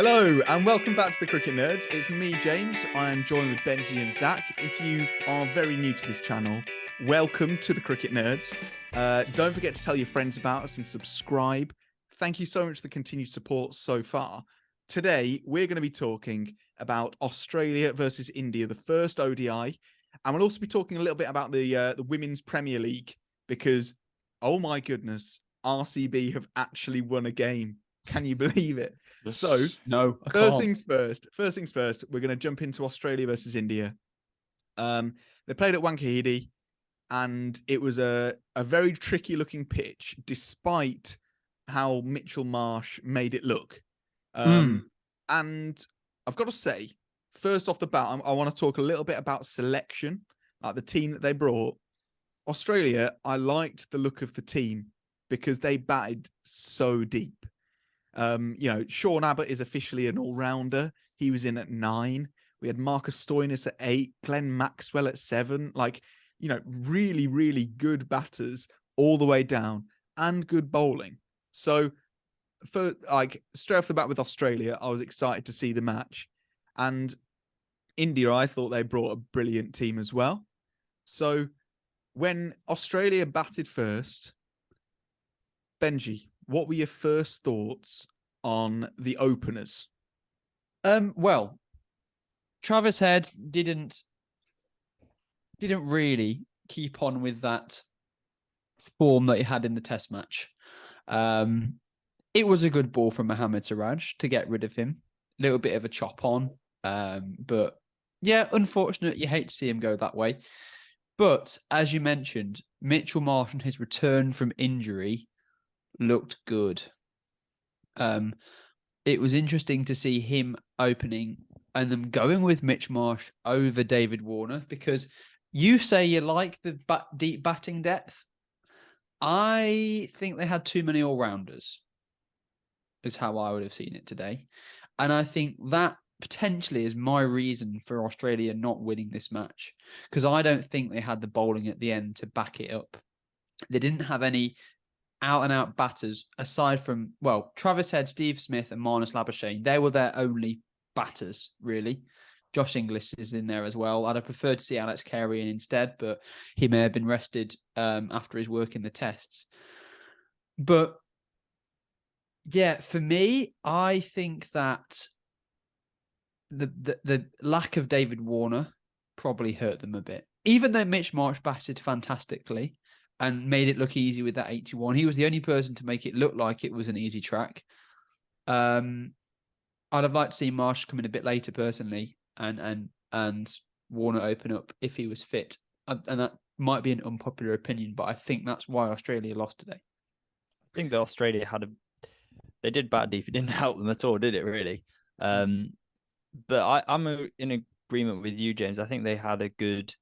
Hello and welcome back to the Cricket Nerds. It's me, James. I am joined with Benji and Zach. If you are very new to this channel, welcome to the Cricket Nerds. Don't forget to tell your friends about us and subscribe. Thank you so much for the continued support so far. Today, we're going to be talking about Australia versus India, the first ODI. And we'll also be talking a little bit about the Women's Premier League because, oh my goodness, RCB have actually won a game. Can you believe it? So, no, first things first, we're going to jump into Australia versus India. They played at Wankhede, and it was a very tricky looking pitch, despite how Mitchell Marsh made it look. And I've got to say, first off the bat, I want to talk a little bit about selection, like the team that they brought. Australia, I liked the look of the team because they batted so deep. Sean Abbott is officially an all-rounder. He was in at 9. We had Marcus Stoinis at 8, Glenn Maxwell at 7. Really, really good batters all the way down and good bowling. So, straight off the bat with Australia, I was excited to see the match. And India, I thought they brought a brilliant team as well. So, when Australia batted first, Benji, what were your first thoughts on the openers? Well, Travis Head didn't really keep on with that form that he had in the Test match. It was a good ball from Mohammad Siraj to get rid of him. A little bit of a chop on, but yeah, unfortunate. You hate to see him go that way. But as you mentioned, Mitchell Marsh on his return from injury looked good. It was interesting to see him opening and them going with Mitch Marsh over David Warner, because you say you like the deep batting depth. I think they had too many all-rounders, is how I would have seen it today. And I think that potentially is my reason for Australia not winning this match, because I don't think they had the bowling at the end to back it up. They didn't have any out-and-out batters, aside from, Travis Head, Steve Smith, and Marnus Labuschagne. They were their only batters, really. Josh Inglis is in there as well. I'd have preferred to see Alex Carey in instead, but he may have been rested after his work in the tests. But, yeah, for me, I think that the lack of David Warner probably hurt them a bit. Even though Mitch Marsh batted fantastically and made it look easy with that 81. He was the only person to make it look like it was an easy track. I'd have liked to see Marsh come in a bit later personally, and Warner open up if he was fit. And that might be an unpopular opinion, but I think that's why Australia lost today. I think that Australia they did bat deep. It didn't help them at all, did it really? But I'm in agreement with you, James. I think they had a good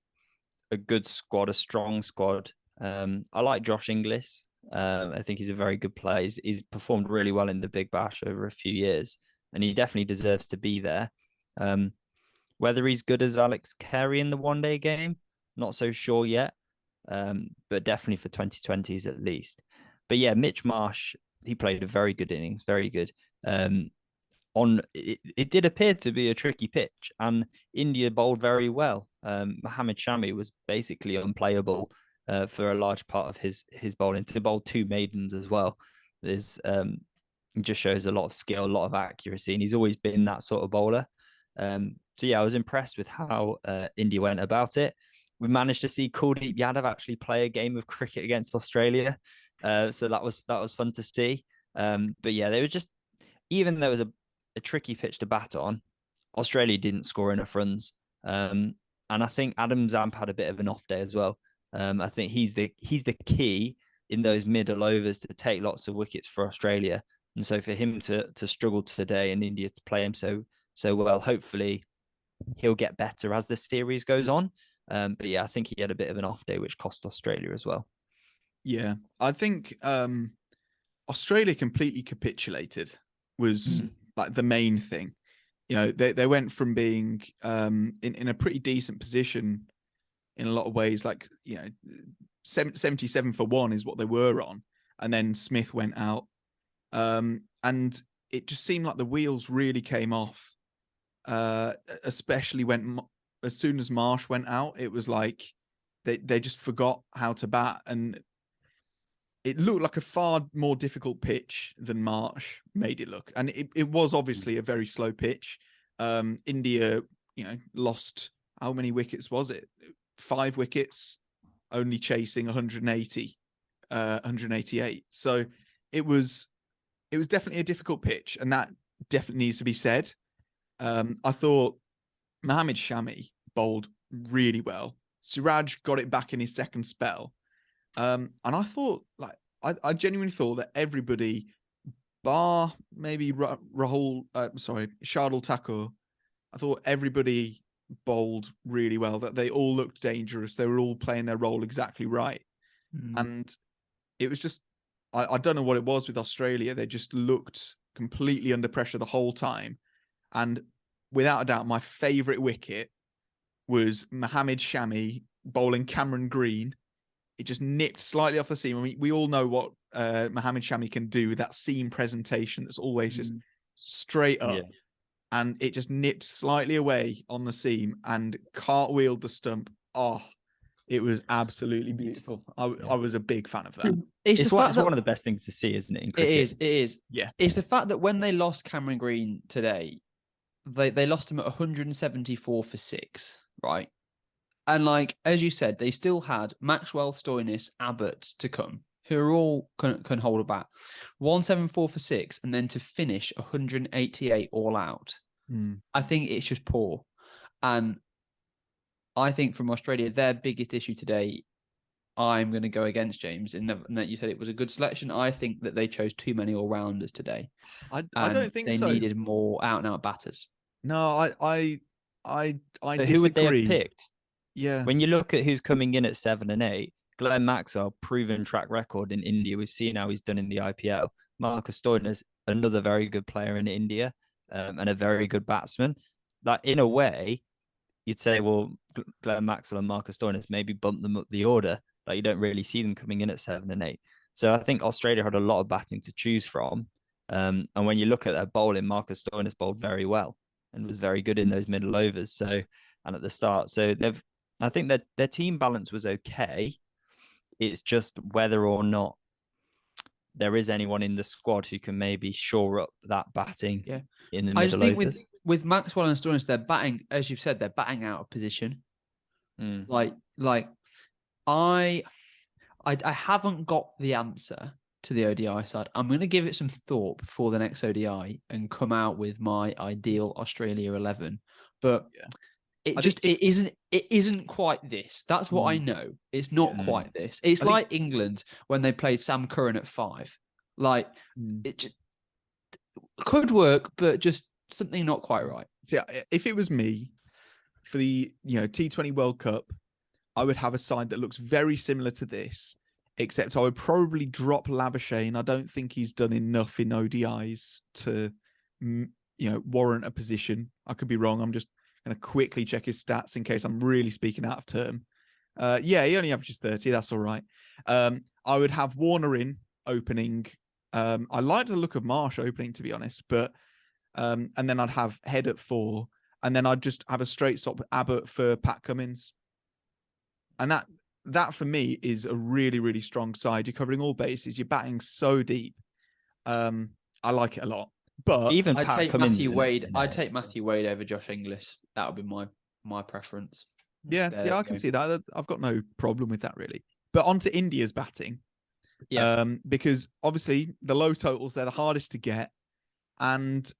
squad, a strong squad. I like Josh Inglis. I think he's a very good player. He's performed really well in the Big Bash over a few years, and he definitely deserves to be there. Whether he's good as Alex Carey in the one-day game, not so sure yet, but definitely for 2020s at least. But yeah, Mitch Marsh, he played a very good innings, very good. It did appear to be a tricky pitch, and India bowled very well. Mohammad Shami was basically unplayable for a large part of his bowling. To bowl 2 maidens as well is just shows a lot of skill, a lot of accuracy, and he's always been that sort of bowler. So yeah, I was impressed with how India went about it. We managed to see Kuldeep Yadav actually play a game of cricket against Australia, so that was fun to see. But yeah, they were just, even though it was a tricky pitch to bat on, Australia didn't score enough runs. And I think Adam Zamp had a bit of an off day as well. I think he's the key in those middle overs to take lots of wickets for Australia. And so for him to struggle today and India to play him so well, hopefully he'll get better as the series goes on. But yeah, I think he had a bit of an off day, which cost Australia as well. Yeah, I think Australia completely capitulated was like the main thing. They went from being in a pretty decent position in a lot of ways, 77 for 1 is what they were on, and then Smith went out, and it just seemed like the wheels really came off, especially when as soon as Marsh went out. It was like they just forgot how to bat, and it looked like a far more difficult pitch than Marsh made it look. And it was obviously a very slow pitch. India, lost, how many wickets was it? 5 wickets, only chasing 188. So it was definitely a difficult pitch, and that definitely needs to be said. I thought Mohammad Shami bowled really well. Siraj got it back in his second spell. And I thought, I genuinely thought that everybody, bar maybe Shardul Thakur, I thought everybody bowled really well, that they all looked dangerous. They were all playing their role exactly right. And it was just, I don't know what it was with Australia. They just looked completely under pressure the whole time. And without a doubt, my favourite wicket was Mohammad Shami bowling Cameron Green. It just nipped slightly off the seam. I mean, we all know what Mohammad Shami can do with that seam presentation that's always just straight up. Yeah. And it just nipped slightly away on the seam and cartwheeled the stump. Oh, it was absolutely beautiful. I was a big fan of that. It's one of the best things to see, isn't it? In cricket? It is. Yeah. It's the fact that when they lost Cameron Green today, they lost him at 174 for 6, right? And as you said, they still had Maxwell, Stoinis, Abbott to come, who are all can hold a bat. 174 for 6, and then to finish 188 all out. I think it's just poor. And I think from Australia, their biggest issue today, I'm going to go against James in that you said it was a good selection. I think that they chose too many all-rounders today. I don't think they so. They needed more out-and-out batters. No, I disagree. Who would they have picked? Yeah. When you look at who's coming in at 7 and 8, Glenn Maxwell, proven track record in India. We've seen how he's done in the IPL. Marcus Stoinis, another very good player in India, and a very good batsman. In a way, you'd say, well, Glenn Maxwell and Marcus Stoinis maybe bump them up the order. You don't really see them coming in at 7 and 8. So I think Australia had a lot of batting to choose from. And when you look at their bowling, Marcus Stoinis bowled very well and was very good in those middle overs. So, and at the start, I think that their team balance was okay. It's just whether or not there is anyone in the squad who can maybe shore up that batting in the middle overs. I just think with Maxwell and Stoinis, they're batting, as you've said, they're batting out of position. I haven't got the answer to the ODI side. I'm going to give it some thought before the next ODI and come out with my ideal Australia 11. But it isn't quite this. That's what I know. It's not quite this. It's like England when they played Sam Curran at 5. It just could work, but just something not quite right. Yeah, if it was me for the T20 World Cup, I would have a side that looks very similar to this, except I would probably drop Labuschagne. I don't think he's done enough in ODIs to warrant a position. I could be wrong. I'm just going to quickly check his stats in case I'm really speaking out of term. He only averages 30. That's all right. I would have Warner in opening. I like the look of Marsh opening, to be honest, but and then I'd have Head at 4, and then I'd just have a straight stop Abbott for Pat Cummins. And that for me is a really, really strong side. You're covering all bases. You're batting so deep. I like it a lot. But even I'd take Matthew Wade. I'd take Matthew Wade over Josh Inglis. That would be my preference. Yeah, I can see that. I've got no problem with that, really. But on to India's batting. Yeah. Because obviously the low totals, they're the hardest to get. And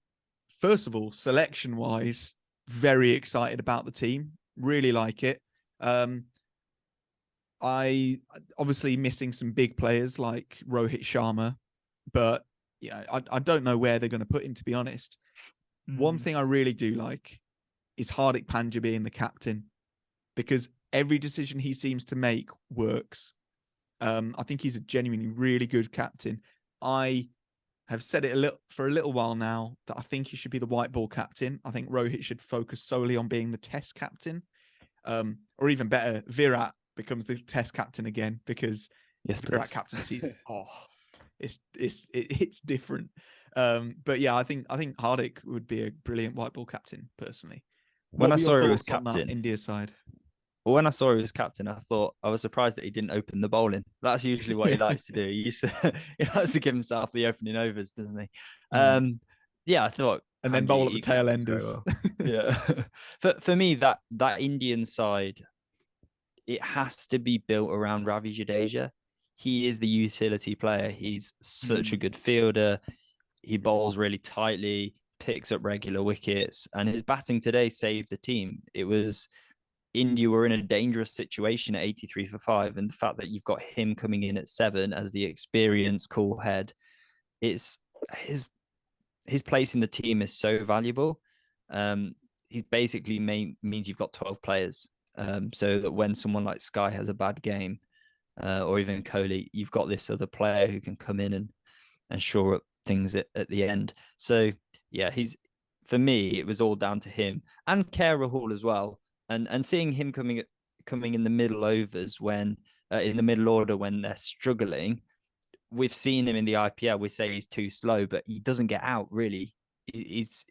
first of all, selection-wise, very excited about the team. Really like it. I obviously missing some big players like Rohit Sharma, but I don't know where they're going to put him, to be honest. One thing I really do like is Hardik Pandya being the captain, because every decision he seems to make works. I think he's a genuinely really good captain. I have said it for a little while now that I think he should be the white ball captain. I think Rohit should focus solely on being the test captain, or even better, Virat becomes the test captain again, because Virat captaincy is it's different. But yeah, I think Hardik would be a brilliant white ball captain personally. When What I were your saw he was thoughts on that captain, India side? Well, when I saw he was captain, I was surprised that he didn't open the bowling. That's usually what he likes to do. He likes to give himself the opening overs, doesn't he? Mm. Yeah, I thought And then Hanji, bowl at the he tail captained very enders. well. Yeah, for me that Indian side, it has to be built around Ravi Jadeja. He is the utility player. He's such a good fielder. He bowls really tightly, picks up regular wickets, and his batting today saved the team. It was India were in a dangerous situation at 83 for 5, and the fact that you've got him coming in at 7 as the experienced cool head, it's his place in the team is so valuable. He's basically means you've got 12 players, so that when someone like Sky has a bad game, or even Kohli, you've got this other player who can come in and shore up things at the end. So yeah, for me, it was all down to him and Rahul as well. And seeing him coming in the middle overs when in the middle order when they're struggling, we've seen him in the IPL. We say he's too slow, but he doesn't get out really. His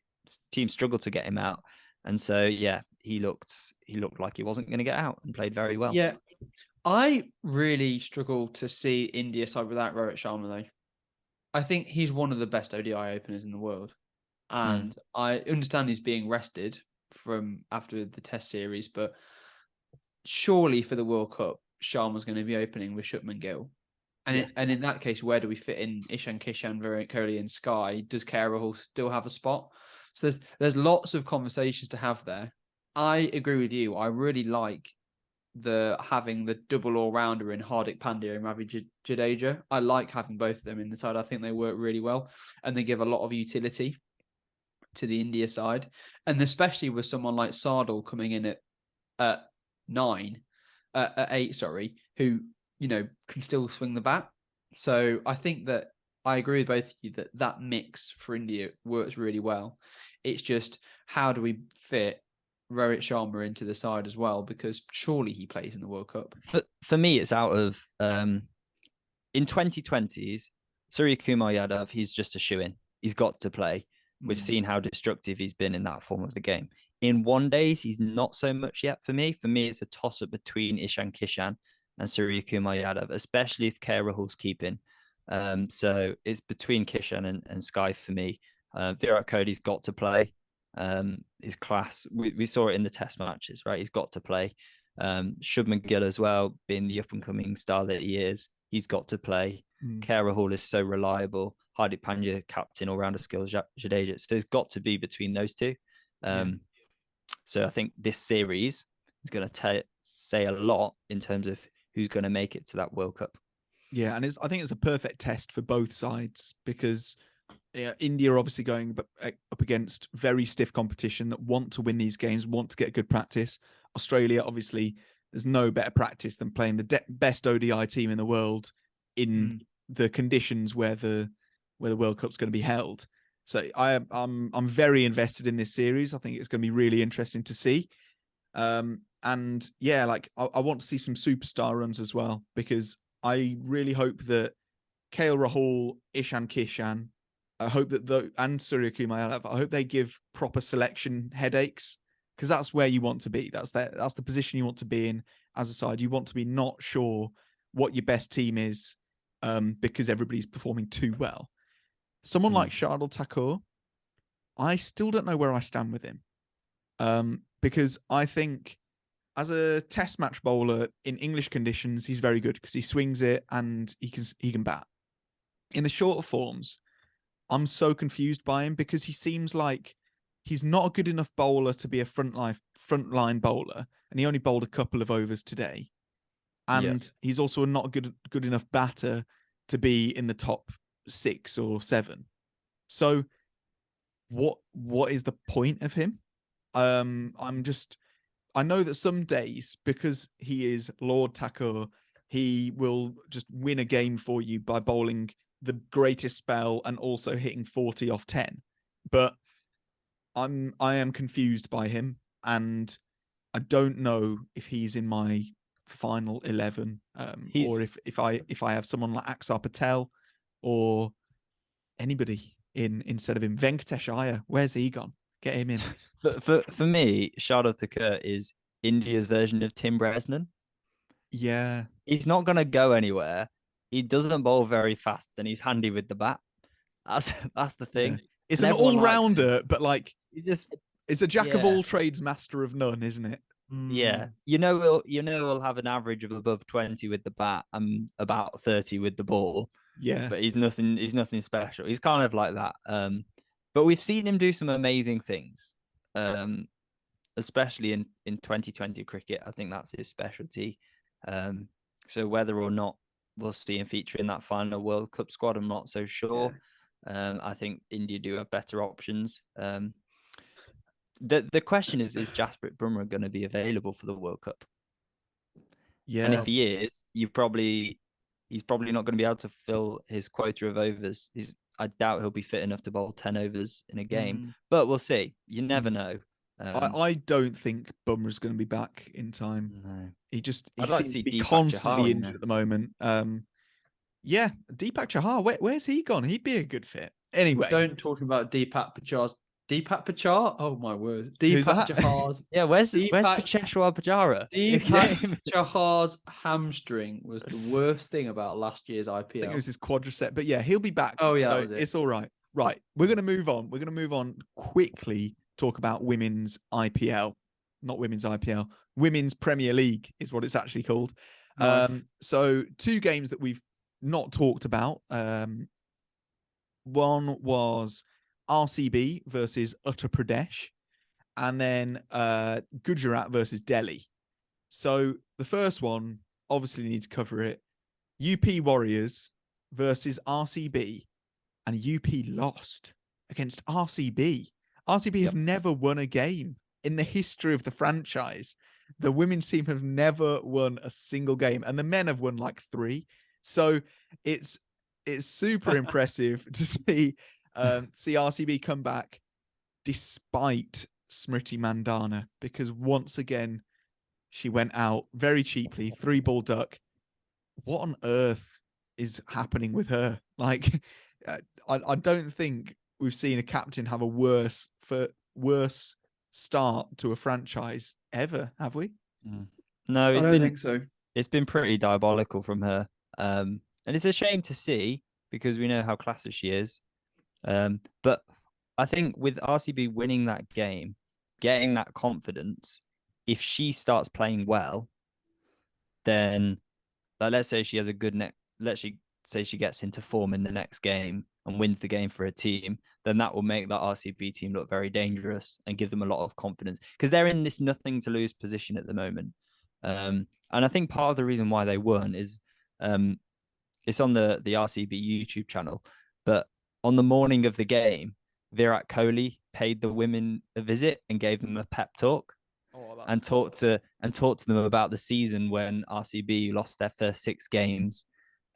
team struggled to get him out, and so yeah, he looked like he wasn't going to get out and played very well. Yeah, I really struggle to see India side without Rohit Sharma though. I think he's one of the best ODI openers in the world, and I understand he's being rested from after the Test series, but surely for the World Cup, Sharma's going to be opening with Shubman Gill. And in that case, where do we fit in Ishan Kishan, Virat Kohli, and Sky? Does Rahul still have a spot? So there's lots of conversations to have there. I agree with you. I really like having the double all rounder in Hardik Pandya and Ravi Jadeja. I like having both of them in the side. I think they work really well, and they give a lot of utility to the India side, and especially with someone like Sardal coming in at 8, who can still swing the bat. So I think that I agree with both of you that mix for India works really well. It's just how do we fit Rohit Sharma into the side as well, because surely he plays in the World Cup. For me, it's out of in 2020s, Surya Kumar Yadav, he's just a shoe-in. He's got to play. We've seen how destructive he's been in that form of the game. In one days, he's not so much yet for me. For me, it's a toss-up between Ishan Kishan and Surya Kumar Yadav, especially if Rahul's keeping. So it's between Kishan and Sky for me. Virat Kohli's got to play. His class, we saw it in the Test matches, right? He's got to play. Shubman Gill as well, being the up-and-coming star that he is, he's got to play. Rahul is so reliable. Hardik Pandya, captain, all-rounder skills, Jadeja. So it's got to be between those two. So I think this series is going to say a lot in terms of who's going to make it to that World Cup. Yeah, and I think it's a perfect test for both sides because India are obviously going up against very stiff competition that want to win these games, want to get good practice. Australia, obviously, there's no better practice than playing the best ODI team in the world in the conditions where the World Cup's going to be held. So I'm very invested in this series. I think it's going to be really interesting to see. And yeah, like I want to see some superstar runs as well, because I really hope that Rahul, Ishan Kishan, I hope that and Surya Kumar Yadav, I hope they give proper selection headaches, because that's where you want to be. That's the position you want to be in as a side. You want to be not sure what your best team is, because everybody's performing too well. Someone like Lord Thakur, I still don't know where I stand with him, because I think as a Test match bowler in English conditions, he's very good because he swings it and he can bat. In the shorter forms, I'm so confused by him because he seems like he's not a good enough bowler to be a frontline bowler, and he only bowled a couple of overs today. And he's also not good enough batter to be in the top 6 or 7. So what is the point of him? I know that some days, because he is Lord Thakur, he will just win a game for you by bowling the greatest spell and also hitting 40 off 10. But I am confused by him, and I don't know if he's in my final 11, or if I have someone like Axar Patel or anybody in instead of him. Venkatesh Iyer, where's he gone? Get him in. For me, Lord Thakur is India's version of Tim Bresnan. Yeah. He's not going to go anywhere. He doesn't bowl very fast, and he's handy with the bat. That's the thing. Yeah. It's And an everyone likes him. all-rounder, but like He just it's a jack of yeah. all trades, master of none, isn't it? Yeah, we'll have an average of above 20 with the bat and about 30 with the ball. Yeah. But he's nothing special. He's kind of like that. But we've seen him do some amazing things. Especially in 2020 cricket. I think that's his specialty. So whether or not we'll see him feature in that final World Cup squad, I'm not so sure. Yeah. I think India do have better options. The question is Jasprit Bumrah going to be available for the World Cup? Yeah. And if he is, he's probably not going to be able to fill his quota of overs. I doubt he'll be fit enough to bowl 10 overs in a game, but we'll see. You never know. I don't think Bumrah's going to be back in time. No. He I'd like to seems see to be Deepak constantly Chahar in injured there. at the moment. Yeah, Deepak Chahar, where's he gone? He'd be a good fit. Anyway, Don't talk about Deepak Pachar. Oh my word, Who's Deepak that? Chahar's. Yeah, where's the Deepak Cheshwar Pujara? Deepak Chahar's hamstring was the worst thing about last year's IPL. I think it was his quadricep, but yeah, he'll be back. Oh, yeah, so that was it. It's all right. Right, we're going to move on. We're going to move on quickly. Talk about women's IPL, not women's IPL. Women's Premier League is what it's actually called. Nice. So 2 games that we've not talked about. One was RCB versus Uttar Pradesh, and then Gujarat versus Delhi. So the first one, obviously need to cover it. UP Warriors versus RCB, and UP lost against RCB. RCB have never won a game in the history of the franchise. The women's team have never won a single game, and the men have won like 3. So it's super impressive to see RCB come back despite Smriti Mandana, because once again she went out very cheaply, 3-ball duck. What on earth is happening with her? Like, I don't think we've seen a captain have a worse start to a franchise ever, have we? No, I don't think so. It's been pretty diabolical from her. And it's a shame to see because we know how classy she is. But I think with RCB winning that game, getting that confidence, if she starts playing well, then let's say she has a good let's say she gets into form in the next game and wins the game for her team, then that will make that RCB team look very dangerous and give them a lot of confidence because they're in this nothing to lose position at the moment. And I think part of the reason why they won is it's on the RCB YouTube channel, but on the morning of the game, Virat Kohli paid the women a visit and gave them a pep talk. And talked to them about the season when RCB lost their first 6 games,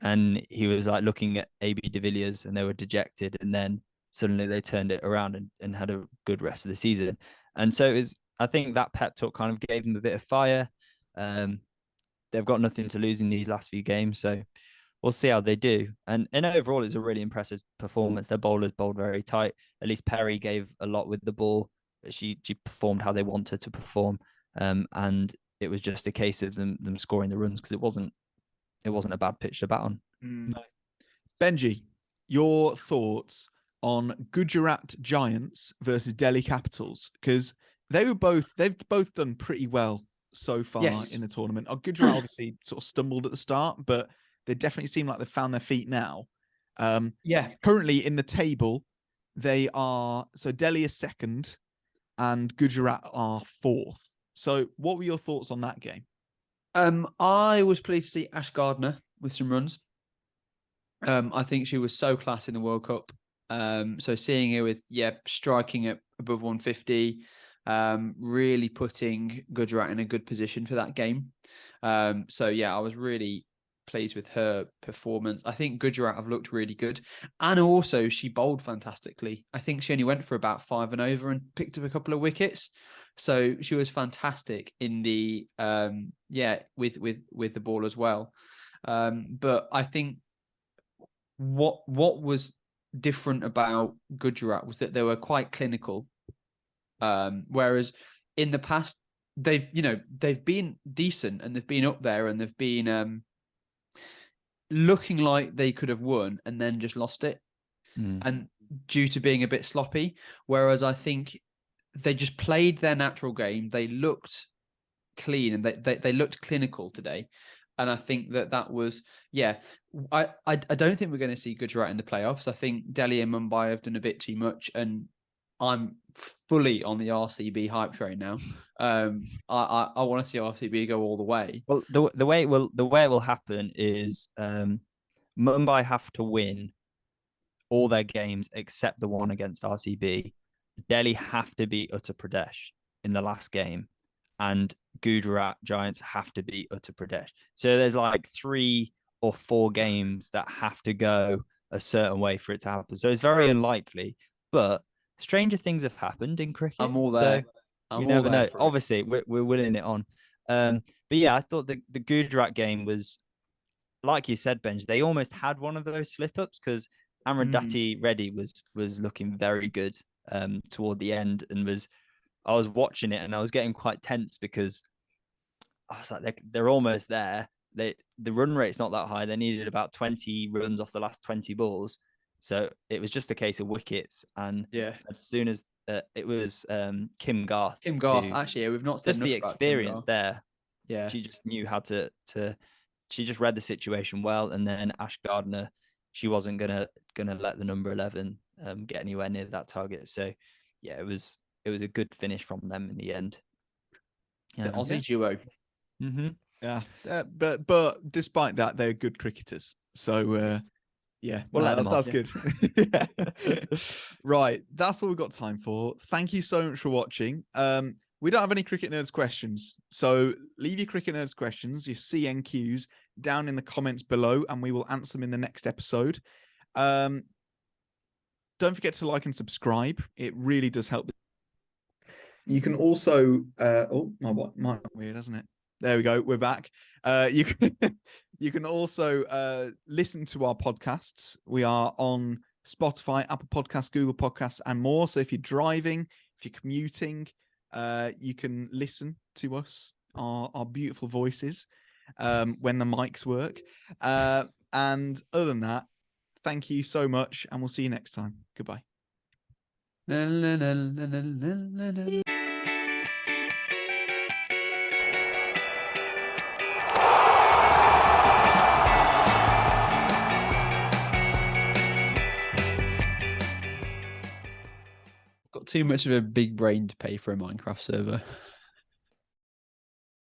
and he was like looking at AB de Villiers and they were dejected, and then suddenly they turned it around and had a good rest of the season. And so I think that pep talk kind of gave them a bit of fire. They've got nothing to lose in these last few games, so we'll see how they do. And overall, it's a really impressive performance. Their bowlers bowled very tight. At least Perry gave a lot with the ball. She performed how they wanted to perform. And it was just a case of them scoring the runs because it wasn't a bad pitch to bat on. No. Benji, your thoughts on Gujarat Giants versus Delhi Capitals, because they've both done pretty well so far in the tournament. Gujarat obviously sort of stumbled at the start, but they definitely seem like they've found their feet now. Currently in the table, Delhi is second and Gujarat are 4th. So what were your thoughts on that game? I was pleased to see Ash Gardner with some runs. I think she was so class in the World Cup. So seeing her with, striking at above 150, really putting Gujarat in a good position for that game. I was really pleased with her performance. I think Gujarat have looked really good. And also she bowled fantastically. I think she only went for about 5 and over and picked up a couple of wickets. So she was fantastic in the with the ball as well. But I think what was different about Gujarat was that they were quite clinical. Whereas in the past, they've been decent and they've been up there and they've been looking like they could have won and then just lost it. And due to being a bit sloppy, whereas I think they just played their natural game. They looked clean and they looked clinical today. And I think that was, I don't think we're going to see Gujarat in the playoffs. I think Delhi and Mumbai have done a bit too much, and I'm fully on the RCB hype train now. I want to see RCB go all the way. Well, the way it will happen is Mumbai have to win all their games except the one against RCB. Delhi have to beat Uttar Pradesh in the last game, and Gujarat Giants have to beat Uttar Pradesh. So there's like 3 or 4 games that have to go a certain way for it to happen. So it's very unlikely, but stranger things have happened in cricket. I'm all there. You never know. Obviously, we're winning it on. But yeah, I thought the Gujarat game was, like you said, Benj, they almost had one of those slip-ups because Amrandati Reddy was looking very good toward the end, and I was watching it and I was getting quite tense because I was like, they're almost there. The run rate's not that high. They needed about 20 runs off the last 20 balls. So it was just a case of wickets. And as soon as it was Kim Garth. Actually, we've not said just the experience there. Yeah. She just knew how to she just read the situation well. And then Ash Gardner, she wasn't gonna let the number 11 get anywhere near that target. So yeah, it was a good finish from them in the end. The Aussie duo. Mm-hmm. Yeah, but despite that, they're good cricketers. So that's good. Right, that's all we've got time for. Thank you so much for watching. We don't have any Cricket Nerds questions, so leave your Cricket Nerds questions, your CNQs, down in the comments below, and we will answer them in the next episode. Don't forget to like and subscribe. It really does help. You can also my weird, hasn't it? There we go. We're back. You can also listen to our podcasts. We are on Spotify, Apple Podcasts, Google Podcasts, and more. So if you're driving, if you're commuting, you can listen to us, our beautiful voices, when the mics work. And other than that, thank you so much, and we'll see you next time. Goodbye. Got too much of a big brain to pay for a Minecraft server.